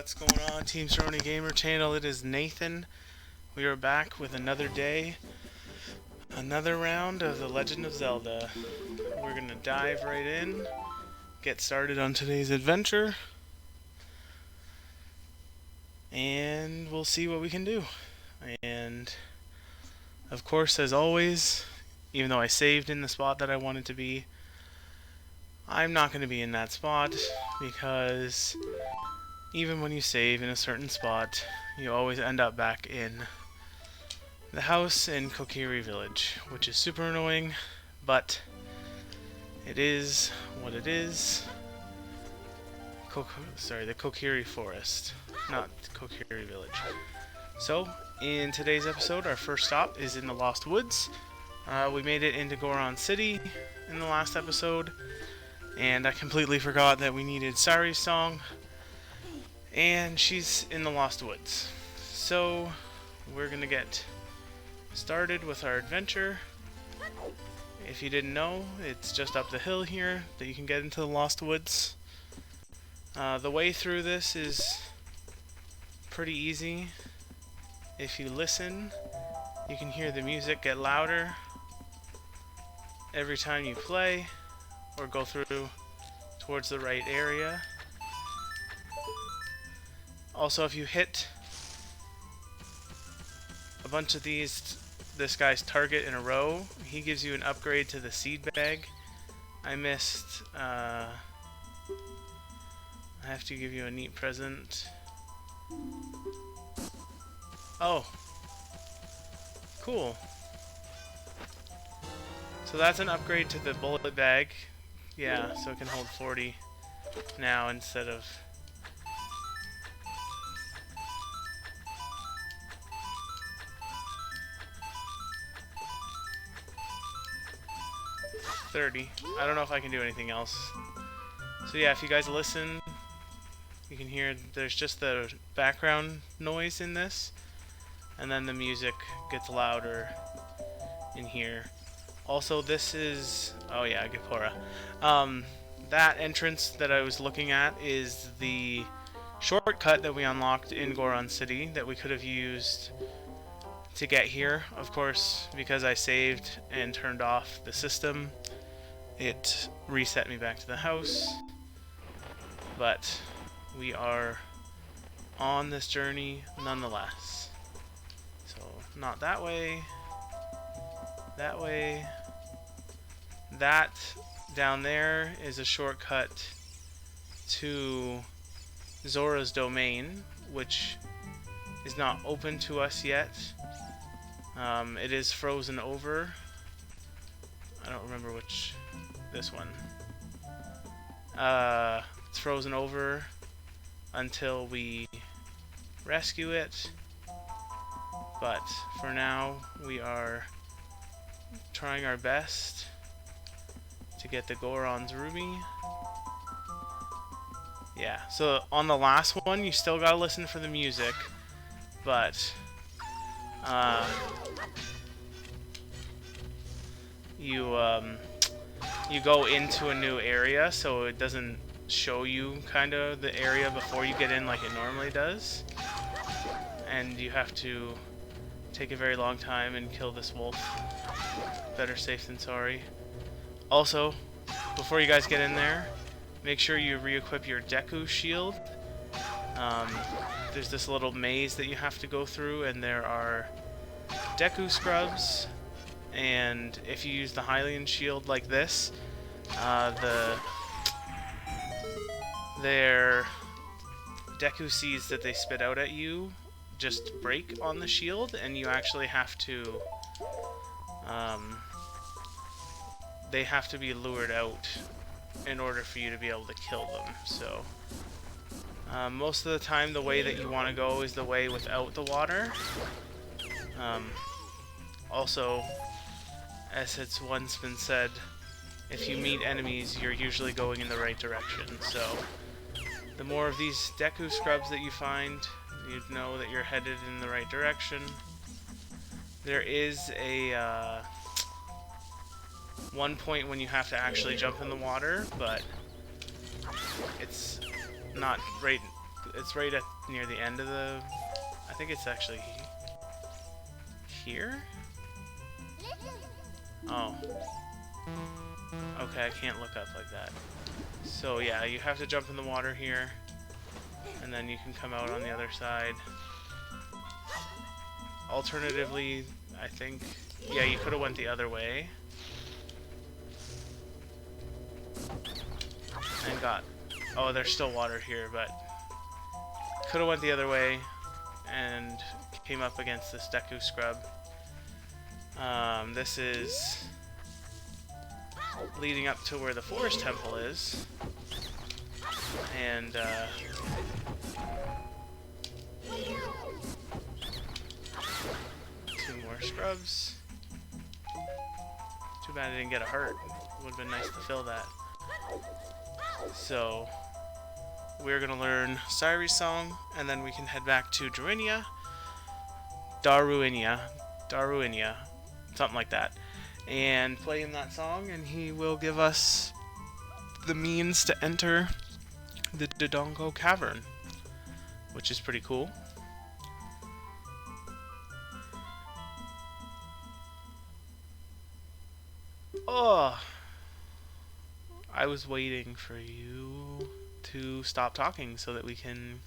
What's going on, TeamCironeGamer channel? It is Nathan. We are back with another day, another round of The Legend of Zelda. We're going to dive right in, get started on today's adventure, and we'll see what we can do. And, of course, as always, even though I saved in the spot that I wanted to be, I'm not going to be in that spot because even when you save in a certain spot, you always end up back in the house in Kokiri Village, which is super annoying, but it is what it is. The Kokiri Forest, not Kokiri Village. So, in today's episode, our first stop is in the Lost Woods. We made it into Goron City in the last episode, and I completely forgot that we needed Sari's song, and she's in the Lost Woods. So, we're gonna get started with our adventure. If you didn't know, it's just up the hill here that you can get into the Lost Woods. The way through this is pretty easy. If you listen, you can hear the music get louder every time you play or go through towards the right area. Also, if you hit a bunch of this guy's target in a row, he gives you an upgrade to the seed bag. I missed, I have to give you a neat present. Oh, cool. So that's an upgrade to the bullet bag. Yeah, so it can hold 40 now instead of 30. I don't know if I can do anything else. So yeah, if you guys listen, you can hear there's just the background noise in this, and then the music gets louder in here. Also, this is, oh yeah, Gapora. That entrance that I was looking at is the shortcut that we unlocked in Goron City that we could have used to get here. Of course, because I saved and turned off the system, it reset me back to the house. But we are on this journey nonetheless. So, not that way. That way. That down there is a shortcut to Zora's domain, which is not open to us yet. It is frozen over. I don't remember which. This one. It's frozen over until we rescue it. But for now, we are trying our best to get the Goron's Ruby. Yeah, so on the last one, you still gotta listen for the music, but you go into a new area, so it doesn't show you kind of the area before you get in like it normally does, and you have to take a very long time and kill this wolf. Better safe than sorry. Also, before you guys get in there, make sure you re-equip your Deku shield. There's this little maze that you have to go through, and there are Deku scrubs, and if you use the Hylian shield like this, their Deku seeds that they spit out at you just break on the shield, and you actually have to they have to be lured out in order for you to be able to kill them. So most of the time the way that you want to go is the way without the water. Also, as it's once been said, if you meet enemies, you're usually going in the right direction. So the more of these Deku scrubs that you find, you'd know that you're headed in the right direction. There is a one point when you have to actually jump in the water, but it's not right it's right at near the end of the. I think it's actually here. Oh. Okay, I can't look up like that. So yeah, you have to jump in the water here, and then you can come out on the other side. Alternatively, I think, yeah, you could have went the other way. And got, oh, there's still water here, but could have went the other way and came up against this Deku Scrub. This is leading up to where the Forest Temple is. And, two more scrubs. Too bad I didn't get a heart. Would have been nice to fill that. So, we're gonna learn Sairi's song, and then we can head back to Daruinia, something like that, and play him that song, and he will give us the means to enter the Dodongo Cavern, which is pretty cool. Oh, I was waiting for you to stop talking so that we can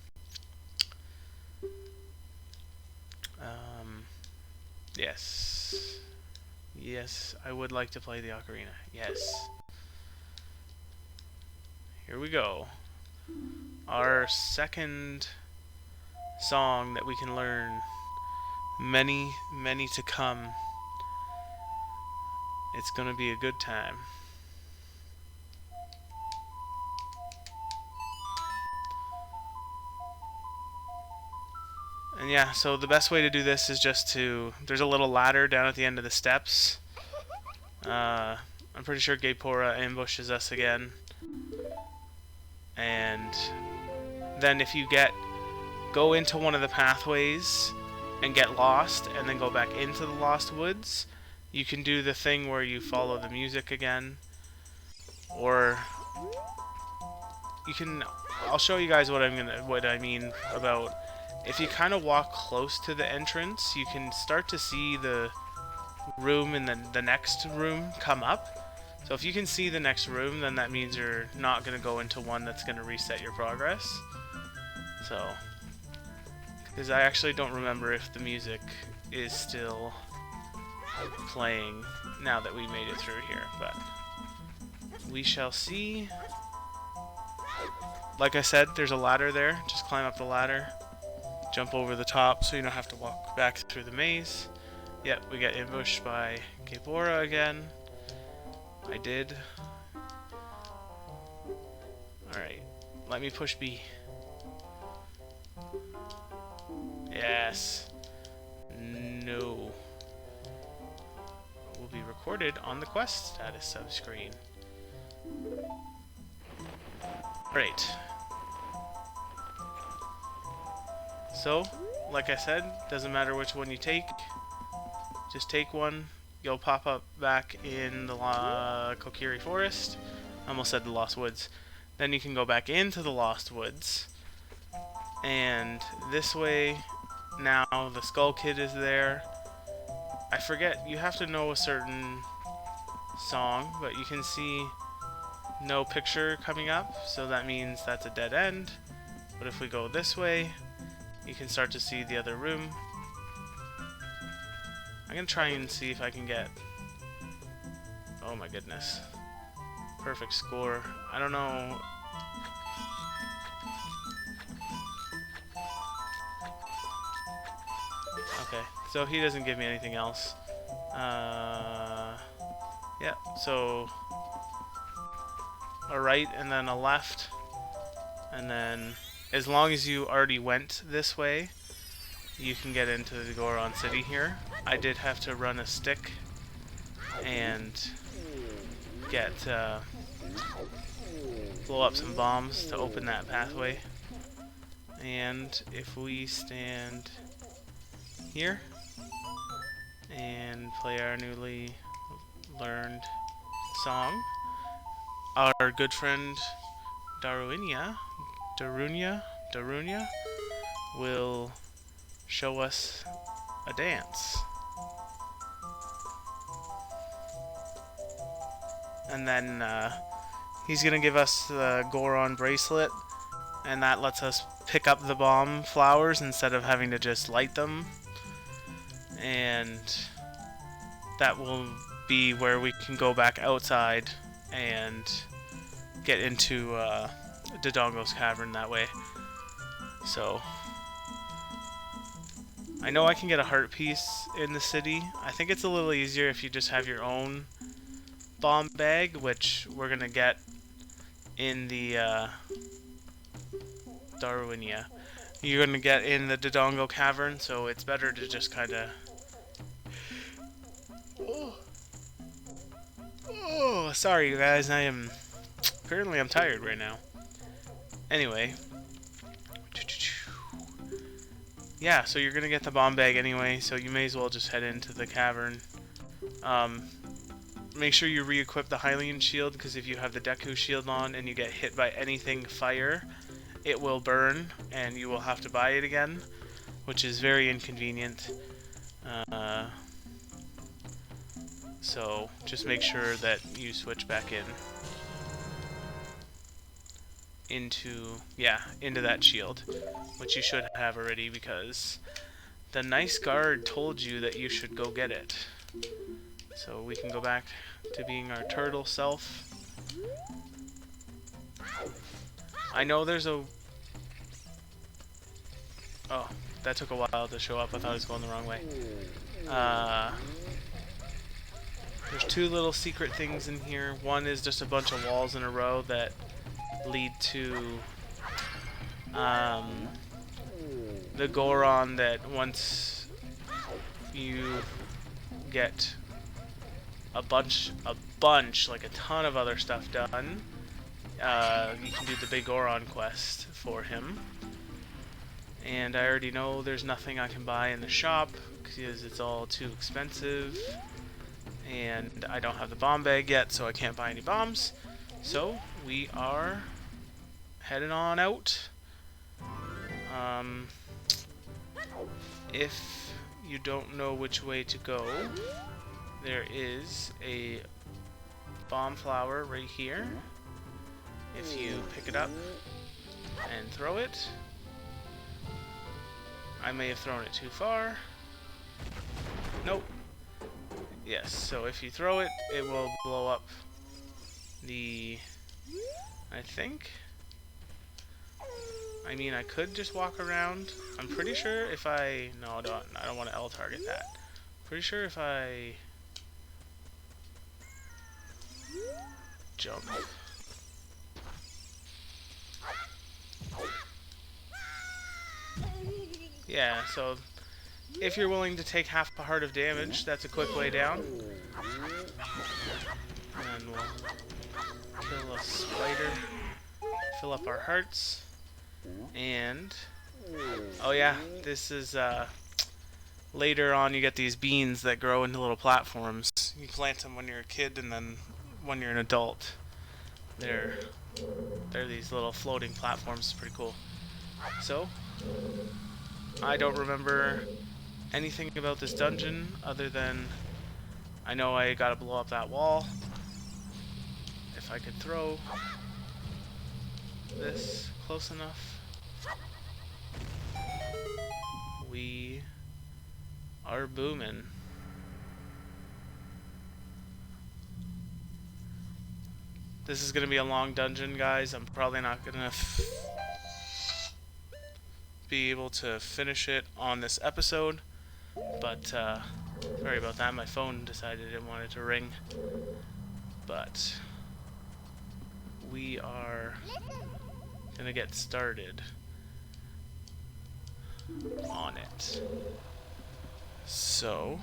yes, I would like to play the ocarina. Yes, here we go. Our second song that we can learn. Many to come. It's gonna be a good time. And yeah, so the best way to do this is just to... There's a little ladder down at the end of the steps. I'm pretty sure Gaepora ambushes us again. And then if you go into one of the pathways and get lost, and then go back into the Lost Woods, you can do the thing where you follow the music again. Or you can... I'll show you guys what I mean about... If you kind of walk close to the entrance, you can start to see the room and then the next room come up. So if you can see the next room, then that means you're not going to go into one that's going to reset your progress. So, because I actually don't remember if the music is still playing now that we made it through here, but we shall see. Like I said, there's a ladder there. Just climb up the ladder. Jump over the top so you don't have to walk back through the maze. Yep, we get ambushed by Gaepora again. I did. Alright, let me push B. Yes. No. Will be recorded on the quest status subscreen. Great. So, like I said, doesn't matter which one you take. Just take one. You'll pop up back in the Kokiri Forest. I almost said the Lost Woods. Then you can go back into the Lost Woods. And this way, now the Skull Kid is there. I forget, you have to know a certain song, but you can see no picture coming up, so that means that's a dead end. But if we go this way, you can start to see the other room. I'm gonna try and see if I can get... Oh my goodness. Perfect score. I don't know... Okay, so he doesn't give me anything else. Yeah, so... a right and then a left. And then, as long as you already went this way, you can get into the Goron City here. I did have to run a stick and get blow up some bombs to open that pathway. And if we stand here and play our newly learned song, our good friend Darunia Darunia will show us a dance. And then he's gonna give us the Goron bracelet, and that lets us pick up the bomb flowers instead of having to just light them. And that will be where we can go back outside and get into Dodongo's cavern that way. So I know I can get a heart piece in the city. I think it's a little easier if you just have your own bomb bag, which we're gonna get in the Darunia. You're gonna get in the Dodongo cavern, so it's better to just kind of. Oh, sorry, you guys. Apparently I'm tired right now. Anyway. Yeah, so you're gonna get the bomb bag anyway, so you may as well just head into the cavern. Make sure you re-equip the Hylian shield, because if you have the Deku shield on and you get hit by anything fire, it will burn, and you will have to buy it again, which is very inconvenient. So just make sure that you switch back into that shield, which you should have already, because the nice guard told you that you should go get it. So we can go back to being our turtle self. I know there's a... Oh, that took a while to show up. I thought I was going the wrong way. There's two little secret things in here. One is just a bunch of walls in a row that lead to the Goron, that once you get a bunch, like a ton of other stuff done, you can do the big Goron quest for him. And I already know there's nothing I can buy in the shop because it's all too expensive. And I don't have the bomb bag yet, so I can't buy any bombs. So we are heading on out. If you don't know which way to go, there is a bomb flower right here. If you pick it up and throw it, I may have thrown it too far. Nope. Yes, so if you throw it, it will blow up the... I think? I mean, I could just walk around. I'm pretty sure if I... No, I don't want to L-target that. Pretty sure if I... jump... Yeah, so... if you're willing to take half a heart of damage, that's a quick way down. And we'll kill a spider, fill up our hearts, and... oh yeah, this is, later on you get these beans that grow into little platforms. You plant them when you're a kid, and then when you're an adult, they're these little floating platforms. It's pretty cool. So, I don't remember anything about this dungeon other than I know I gotta blow up that wall. If I could throw this close enough, we are booming. This is gonna be a long dungeon, guys. I'm probably not gonna be able to finish it on this episode, but sorry about that. My phone decided it wanted to ring, but we are gonna get started on it. So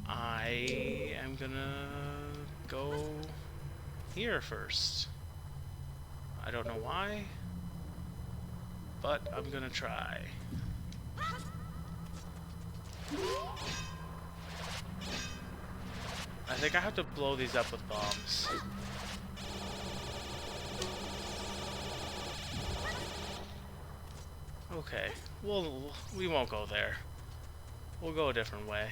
I am gonna go here first. I don't know why, but I'm gonna try. I think I have to blow these up with bombs. Okay, we won't go there. We'll go a different way.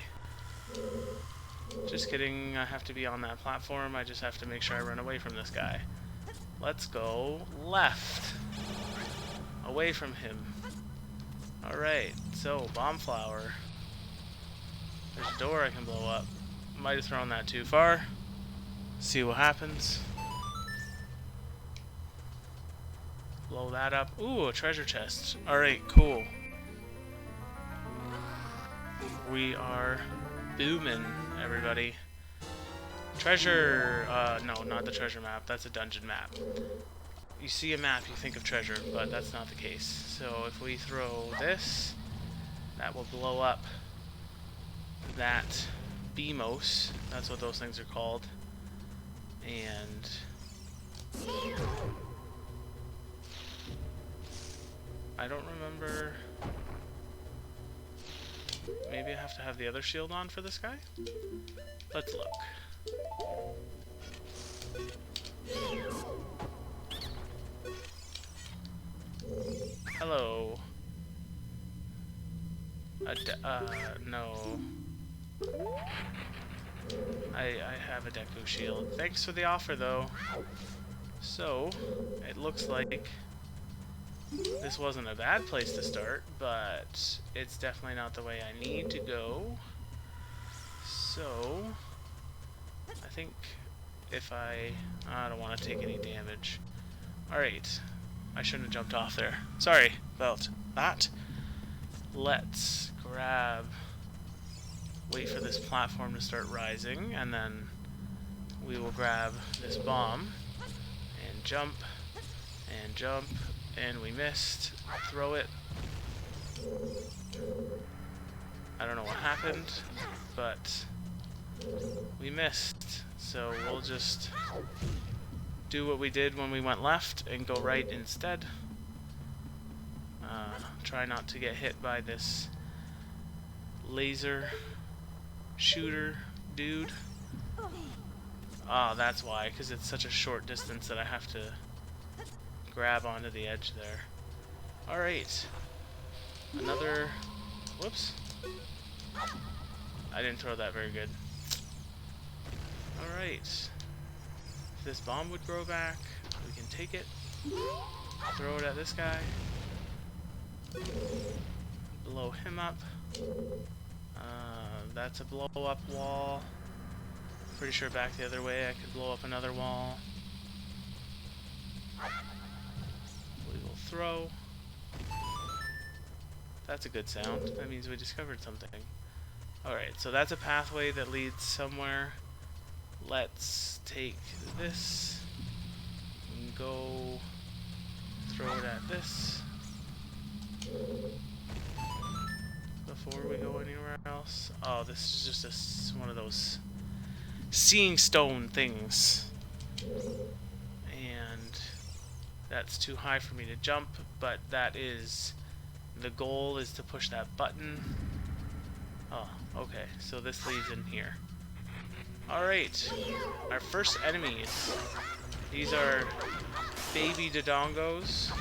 Just kidding, I have to be on that platform. I just have to make sure I run away from this guy. Let's go left. Away from him. Alright, so, bomb flower. There's a door I can blow up. Might have thrown that too far. See what happens. Blow that up. Ooh, a treasure chest. Alright, cool. We are booming, everybody. Treasure, no, not the treasure map. That's a dungeon map. You see a map, you think of treasure, but that's not the case. So if we throw this, that will blow up that BMOS. That's what those things are called. And I don't remember. Maybe I have to have the other shield on for this guy? Let's look. Hello. No. I have a Deku shield. Thanks for the offer, though. So, it looks like this wasn't a bad place to start, but it's definitely not the way I need to go. So, I think if I don't want to take any damage. Alright. I shouldn't have jumped off there. Sorry about that. Let's grab... Wait for this platform to start rising, and then we will grab this bomb and jump, and we missed. Throw it. I don't know what happened, but we missed. So we'll just do what we did when we went left and go right instead. Try not to get hit by this laser shooter dude. Ah, that's why, because it's such a short distance that I have to grab onto the edge there. Alright. Another... Whoops. I didn't throw that very good. Alright. If this bomb would grow back, we can take it, throw it at this guy, blow him up. That's a blow up wall. Pretty sure back the other way I could blow up another wall. We will throw. That's a good sound. That means we discovered something. Alright, so that's a pathway that leads somewhere. Let's take this and go throw it at this before we go anywhere else. Oh, this is just one of those seeing stone things. And that's too high for me to jump, but that is the goal, is to push that button. Oh, okay, so this leads in here. Alright, our first enemies. These are baby Dodongos.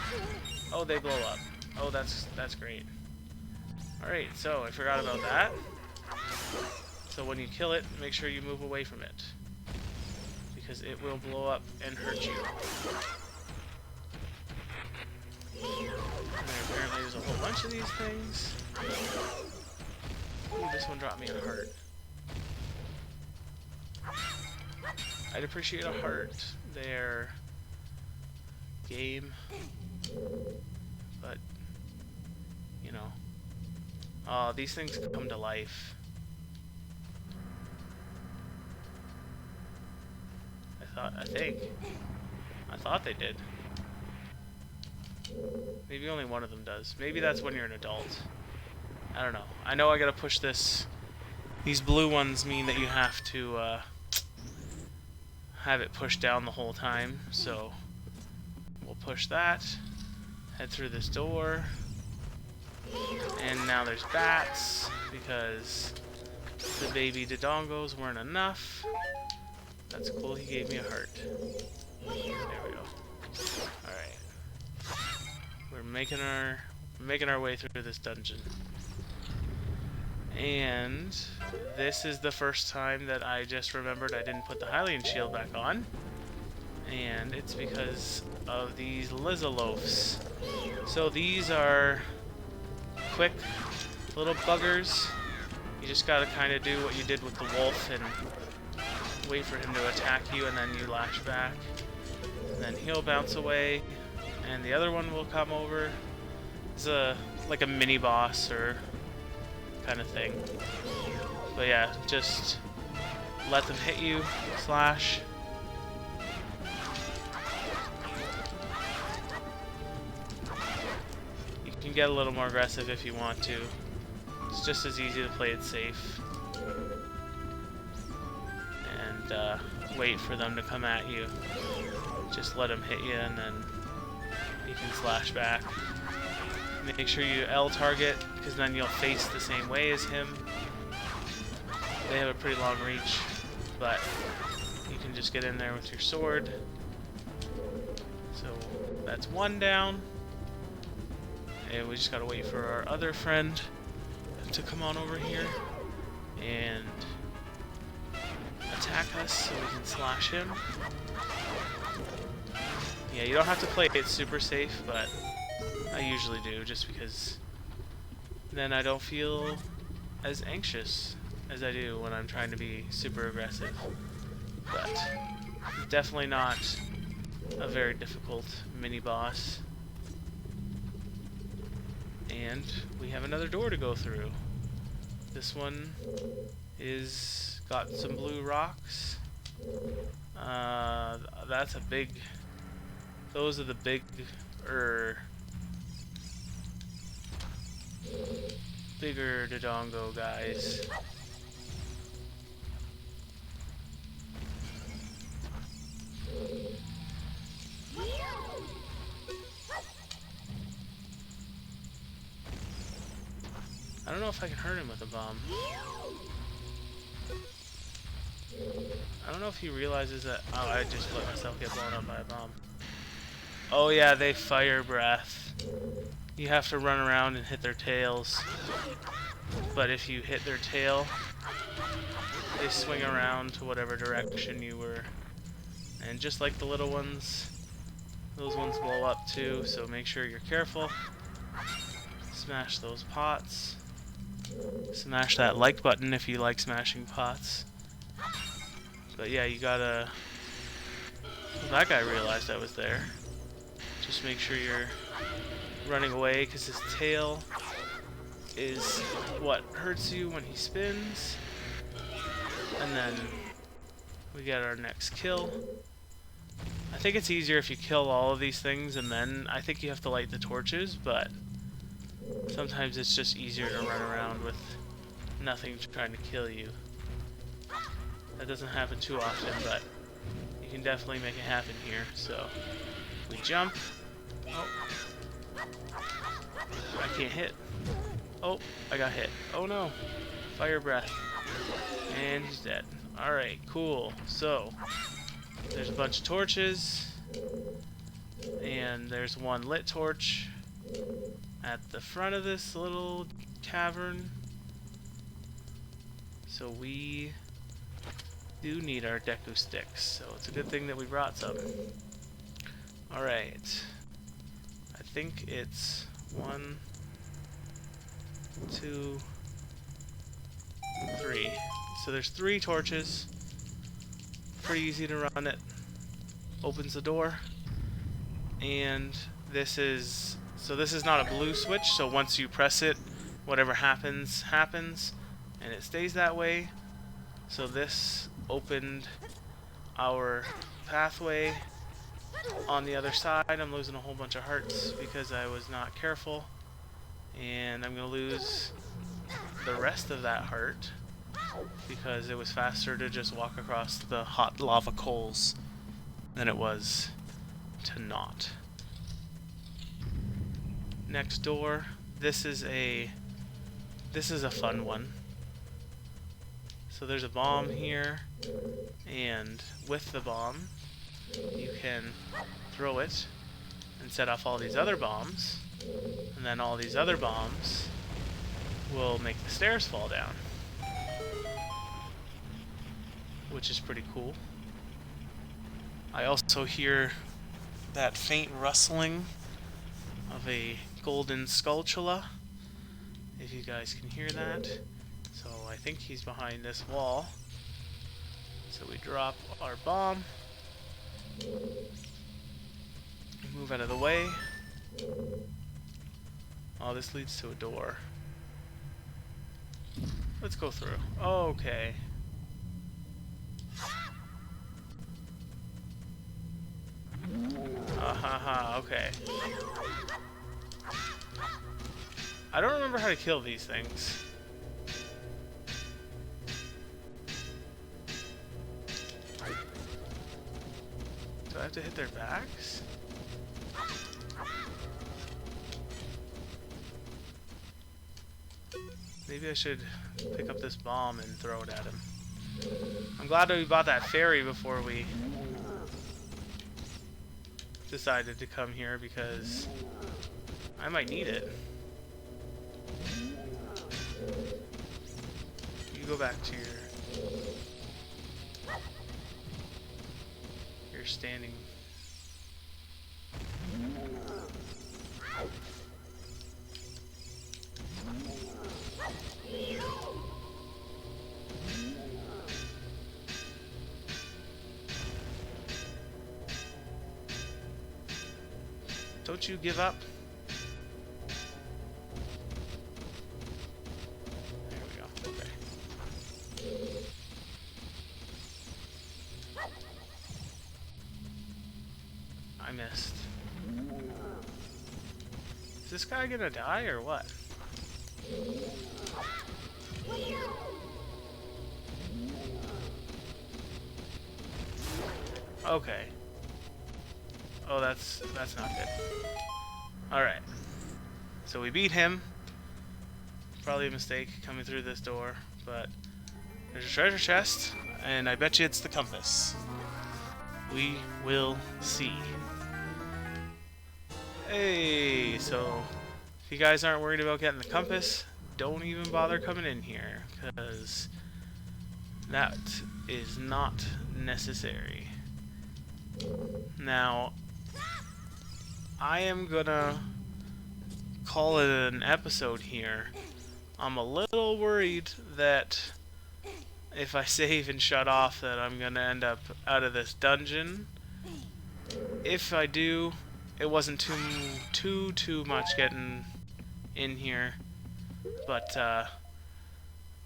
Oh, they blow up. Oh, that's great. Alright, so I forgot about that. So when you kill it, make sure you move away from it, because it will blow up and hurt you. And apparently there's a whole bunch of these things. Ooh, this one dropped me a heart. I'd appreciate a heart there, game, but, you know. Oh, these things come to life. I thought they did. Maybe only one of them does. Maybe that's when you're an adult. I don't know. I know I gotta push this. These blue ones mean that you have to have it pushed down the whole time, so we'll push that, head through this door, and now there's bats, because the baby Dodongos weren't enough. That's cool, he gave me a heart. There we go. Alright. We're making our making our way through this dungeon. And this is the first time that I just remembered I didn't put the Hylian shield back on. And it's because of these Lizalophs. So these are quick little buggers. You just gotta kind of do what you did with the wolf and wait for him to attack you, and then you lash back. And then he'll bounce away, and the other one will come over. It's like a mini boss or kind of thing. But yeah, just let them hit you, slash. You can get a little more aggressive if you want to. It's just as easy to play it safe. And wait for them to come at you. Just let them hit you, and then you can slash back. Make sure you L target, because then you'll face the same way as him. They have a pretty long reach, but you can just get in there with your sword. So that's one down. And we just gotta wait for our other friend to come on over here and attack us so we can slash him. Yeah, you don't have to play it super safe, but I usually do, just because then I don't feel as anxious as I do when I'm trying to be super aggressive. But definitely not a very difficult mini-boss. And we have another door to go through. This one is got some blue rocks. That's a big... Those are the bigger Dodongo guys. I don't know if I can hurt him with a bomb. I don't know if he realizes that... Oh, I just let myself get blown up by a bomb. Oh yeah, they fire breath. You have to run around and hit their tails. But if you hit their tail, they swing around to whatever direction you were. And just like the little ones, those ones blow up too, so make sure you're careful. Smash those pots. Smash that like button if you like smashing pots. But yeah, you gotta... Well, that guy realized I was there. Just make sure you're running away, because his tail is what hurts you when he spins. And then we get our next kill. I think it's easier if you kill all of these things, and then I think you have to light the torches, but sometimes it's just easier to run around with nothing trying to kill you. That doesn't happen too often, but you can definitely make it happen here. So we jump. Oh, I can't hit. Oh, I got hit. Oh no, fire breath. And he's dead. Alright, cool. So there's a bunch of torches, and there's one lit torch at the front of this little cavern. So we do need our Deku sticks, so it's a good thing that we brought some. Alright. I think it's 1, 2, 3. So there's 3 torches. Pretty easy to run it. Opens the door. And this is... So this is not a blue switch, so once you press it, whatever happens, happens. And it stays that way. So this opened our pathway on the other side. I'm losing a whole bunch of hearts because I was not careful. And I'm going to lose the rest of that heart because it was faster to just walk across the hot lava coals than it was to not. Next door, this is a fun one. So there's a bomb here, and with the bomb you can throw it and and set off all these other bombs, and then all these other bombs will make the stairs fall down, which is pretty cool. I also hear that faint rustling of a golden skulltula, if you guys can hear that. So I think he's behind this wall. So we drop our bomb, move out of the way. Oh, this leads to a door. Let's go through. Okay. Okay. I don't remember how to kill these things. Do I have to hit their backs? Maybe I should pick up this bomb and throw it at him. I'm glad that we bought that ferry before we decided to come here, because I might need it. You go back to your standing. Don't you give up. There we go. Okay. I missed. Is this guy gonna die or what? Okay. Oh, that's not good. Alright. So we beat him. Probably a mistake coming through this door, but there's a treasure chest, and I bet you it's the compass. We will see. Hey, so if you guys aren't worried about getting the compass, don't even bother coming in here, because that is not necessary. Now, I am gonna call it an episode here. I'm a little worried that if I save and shut off that I'm gonna end up out of this dungeon. If I do, it wasn't too much getting in here, but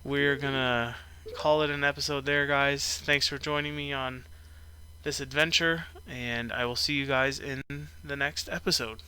we're gonna call it an episode there, guys. Thanks for joining me on this adventure, and I will see you guys in the next episode.